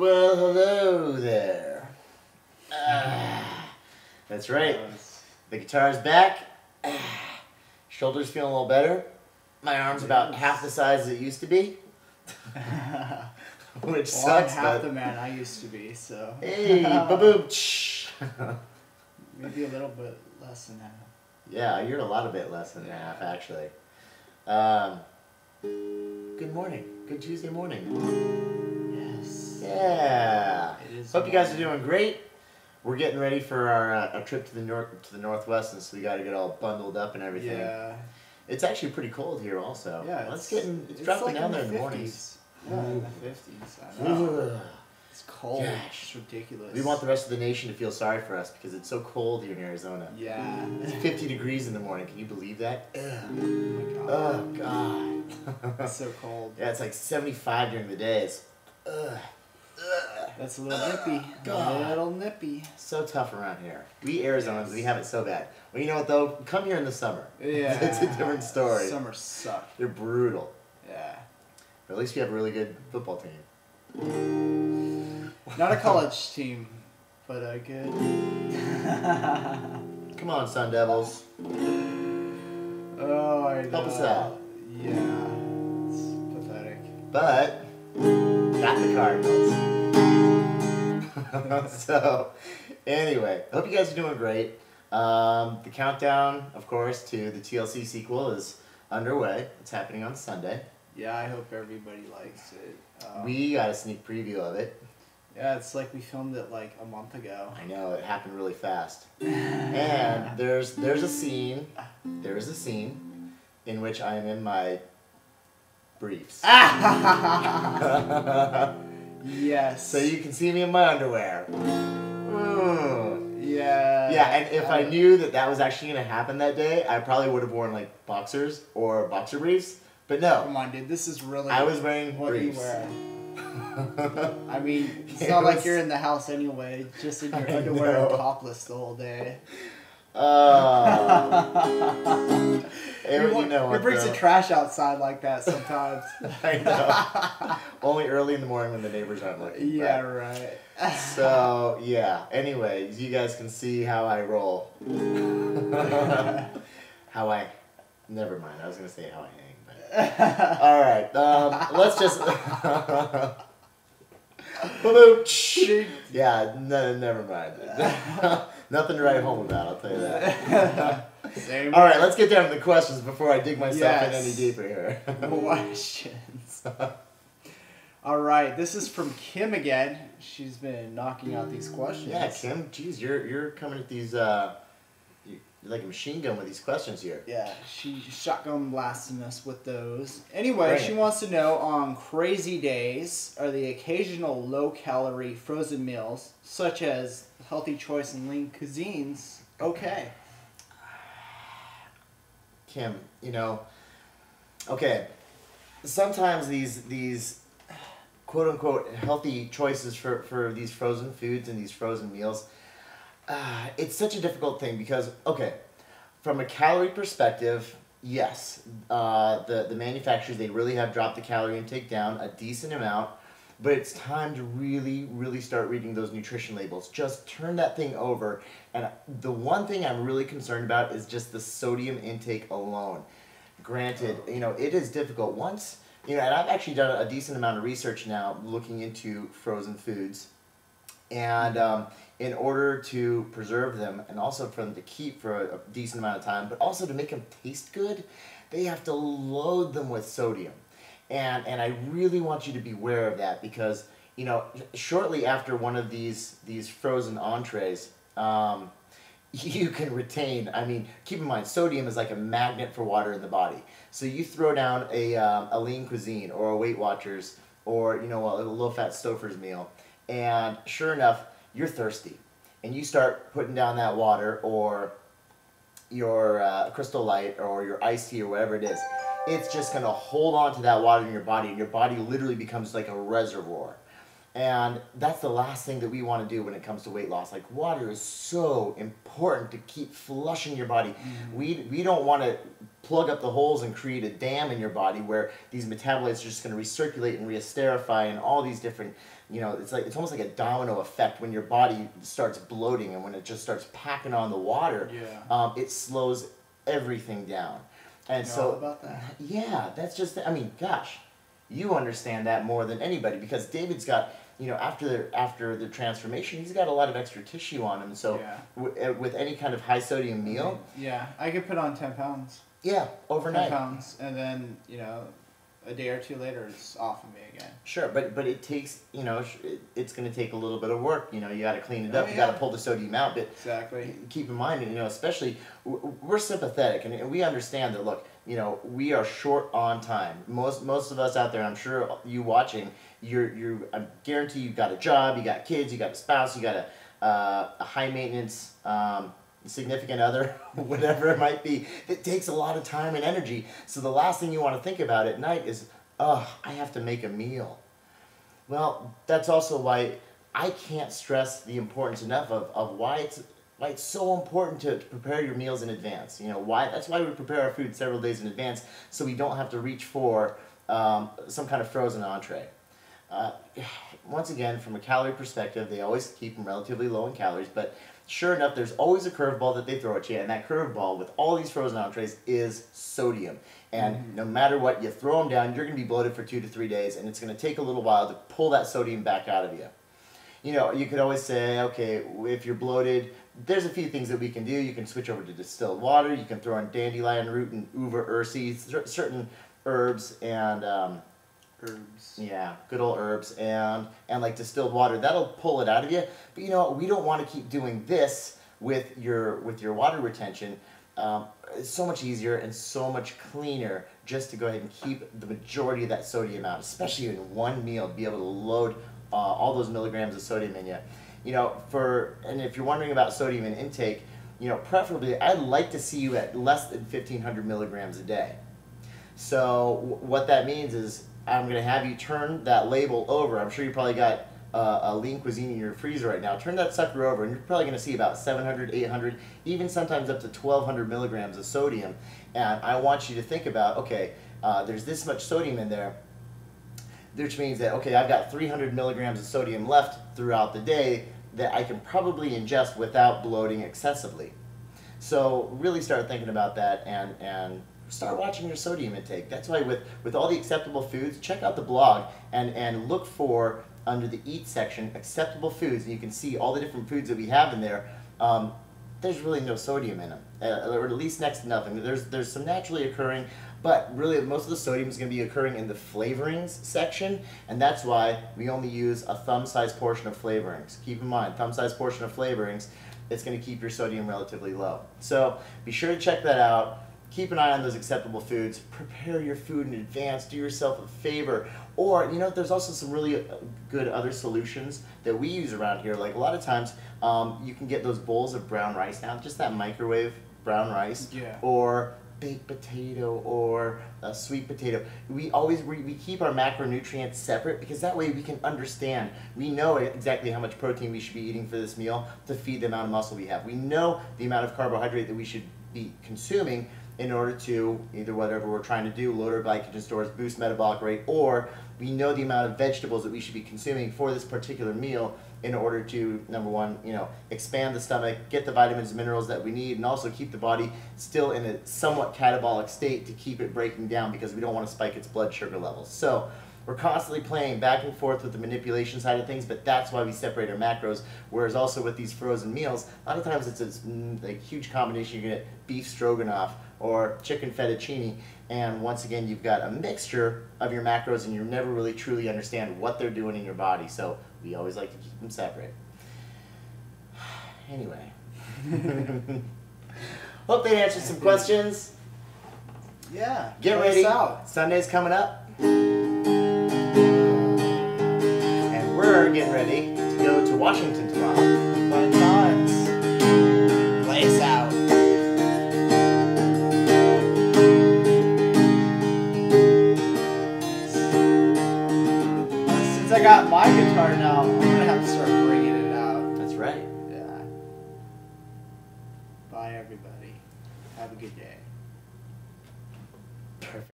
Well, hello there. That's right. The guitar's back. Shoulder's feeling a little better. My arm's about half the size it used to be. Which sucks, I'm half the man I used to be, so. Hey, ba-boom. Maybe a little bit less than that. Yeah, you're a lot of bit less than half, actually. Good morning. Good Tuesday morning. Yes. Yeah. It is. Hope you guys are doing great. We're getting ready for our trip to the northwest, and so we got to get all bundled up and everything. Yeah. It's actually pretty cold here, also. Yeah. It's dropping like down there in the 50s. mornings. Yeah, in the 50s. I know. It's cold. Gosh. It's ridiculous. We want the rest of the nation to feel sorry for us because it's so cold here in Arizona. Yeah. It's 50 degrees in the morning. Can you believe that? Oh my god. Oh God. It's so cold. Yeah, it's like 75 during the day. It's That's a little nippy. God. A little nippy. So tough around here. We Arizonans, we have it so bad. Well, you know what though? Come here in the summer. Yeah. It's a different story. Summer suck. They're brutal. Yeah. But at least we have a really good football team. Not a college team, but a good. Come on, Sun Devils. Oh, I know. Help us out. Yeah. It's pathetic. But got the Cardinals. So, anyway, I hope you guys are doing great. The countdown, of course, to the TLC sequel is underway. It's happening on Sunday. Yeah, I hope everybody likes it. We got a sneak preview of it. Yeah, it's like we filmed it like a month ago. I know, it happened really fast. And there's a scene in which I am in my briefs. Yes. So you can see me in my underwear. Mm. Yeah. Yeah, and if I knew that was actually going to happen that day, I probably would have worn like boxers or boxer briefs. But no. Come on, dude. This is really. I was wearing what briefs. you wear. I mean, it's not like you're in the house anyway. Just in your underwear and topless the whole day. It brings the trash outside like that sometimes. I know. Only early in the morning when the neighbors aren't looking. Yeah, right. So, yeah. Anyway, you guys can see how I roll. Never mind. I was going to say how I hang. But. All right. Let's just... Yeah, never mind. Nothing to write home about, I'll tell you that. Same. All right, let's get down to the questions before I dig myself in any deeper here. Questions. All right, this is from Kim again. She's been knocking out these questions. Yeah, Kim, geez, you're coming at these, you're like a machine gun with these questions here. Yeah, she's shotgun blasting us with those. Anyway, she wants to know, on crazy days, are the occasional low-calorie frozen meals, such as healthy choice and lean cuisines, okay? Kim, okay, sometimes these quote-unquote healthy choices for these frozen foods and these frozen meals, it's such a difficult thing because, okay, from a calorie perspective, yes, the manufacturers, they really have dropped the calorie intake down a decent amount, but it's time to really, really start reading those nutrition labels. Just turn that thing over, and the one thing I'm really concerned about is just the sodium intake alone. Granted, it is difficult. Once, and I've actually done a decent amount of research now looking into frozen foods, and in order to preserve them and also for them to keep for a decent amount of time, but also to make them taste good, they have to load them with sodium. And I really want you to be aware of that because, shortly after one of these frozen entrees, you can retain, keep in mind, sodium is like a magnet for water in the body. So you throw down a lean cuisine or a Weight Watchers or, a low-fat Stouffer's meal, and sure enough, you're thirsty. And you start putting down that water or your Crystal Light or your iced tea or whatever it is. It's just going to hold on to that water in your body, and your body literally becomes like a reservoir. And that's the last thing that we want to do when it comes to weight loss. Like, water is so important to keep flushing your body. We don't want to plug up the holes and create a dam in your body where these metabolites are just going to recirculate and re-esterify and all these different, it's almost like a domino effect when your body starts bloating, and when it just starts packing on the water, it slows everything down. And so, about that. Yeah, that's just, I mean, gosh, you understand that more than anybody, because David's got, after the transformation, he's got a lot of extra tissue on him. So with any kind of high sodium meal, I could put on 10 pounds. Yeah, overnight. 10 pounds, and then a day or two later, it's off of me again. Sure, but it takes, it's going to take a little bit of work. You got to clean it up. You got to pull the sodium out. But exactly. Keep in mind, especially we're sympathetic, and we understand that. Look, we are short on time. Most of us out there, I'm sure you watching, I guarantee you've got a job, you got kids, you got a spouse, you got a high maintenance significant other, whatever it might be. It takes a lot of time and energy. So the last thing you want to think about at night is, I have to make a meal. Well, that's also why I can't stress the importance enough of why it's so important to prepare your meals in advance. That's why we prepare our food several days in advance, so we don't have to reach for some kind of frozen entree. Once again, from a calorie perspective, they always keep them relatively low in calories, but sure enough, there's always a curveball that they throw at you, and that curveball with all these frozen entrees is sodium. And no matter what, you throw them down, you're going to be bloated for 2 to 3 days, and it's going to take a little while to pull that sodium back out of you. You could always say, okay, if you're bloated, there's a few things that we can do. You can switch over to distilled water. You can throw in dandelion root and uva ursi, certain herbs and herbs. Yeah, good old herbs and like distilled water. That'll pull it out of you. But we don't want to keep doing this with your water retention. It's so much easier and so much cleaner just to go ahead and keep the majority of that sodium out, especially in one meal, be able to load all those milligrams of sodium in you. And if you're wondering about sodium and intake, preferably I'd like to see you at less than 1,500 milligrams a day. So what that means is I'm going to have you turn that label over. I'm sure you probably got a lean cuisine in your freezer right now. Turn that sucker over, and you're probably going to see about 700, 800, even sometimes up to 1,200 milligrams of sodium. And I want you to think about, okay, there's this much sodium in there, which means that, okay, I've got 300 milligrams of sodium left throughout the day that I can probably ingest without bloating excessively. So really start thinking about that and start watching your sodium intake. That's why with all the acceptable foods, check out the blog and look for, under the eat section, acceptable foods, and you can see all the different foods that we have in there. There's really no sodium in them, or at least next to nothing. There's some naturally occurring, but really most of the sodium is going to be occurring in the flavorings section, and that's why we only use a thumb-sized portion of flavorings. Keep in mind, thumb-sized portion of flavorings, it's going to keep your sodium relatively low. So be sure to check that out. Keep an eye on those acceptable foods. Prepare your food in advance. Do yourself a favor. Or, there's also some really good other solutions that we use around here. Like a lot of times, you can get those bowls of brown rice now, just that microwave brown rice. Yeah. Or baked potato or a sweet potato. We keep our macronutrients separate because that way we can understand. We know exactly how much protein we should be eating for this meal to feed the amount of muscle we have. We know the amount of carbohydrate that we should be consuming in order to either whatever we're trying to do, load our glycogen stores, boost metabolic rate, or we know the amount of vegetables that we should be consuming for this particular meal in order to, number one, expand the stomach, get the vitamins and minerals that we need, and also keep the body still in a somewhat catabolic state to keep it breaking down because we don't want to spike its blood sugar levels. So we're constantly playing back and forth with the manipulation side of things, but that's why we separate our macros. Whereas also with these frozen meals, a lot of times it's a huge combination. You get beef stroganoff or chicken fettuccine, and once again you've got a mixture of your macros and you never really truly understand what they're doing in your body. So we always like to keep them separate. Anyway. Hope they answered some questions. Yeah. Get ready. Sunday's coming up. And we're getting ready to go to Washington tomorrow. Fun times. Play us out. Since I got my guitar now.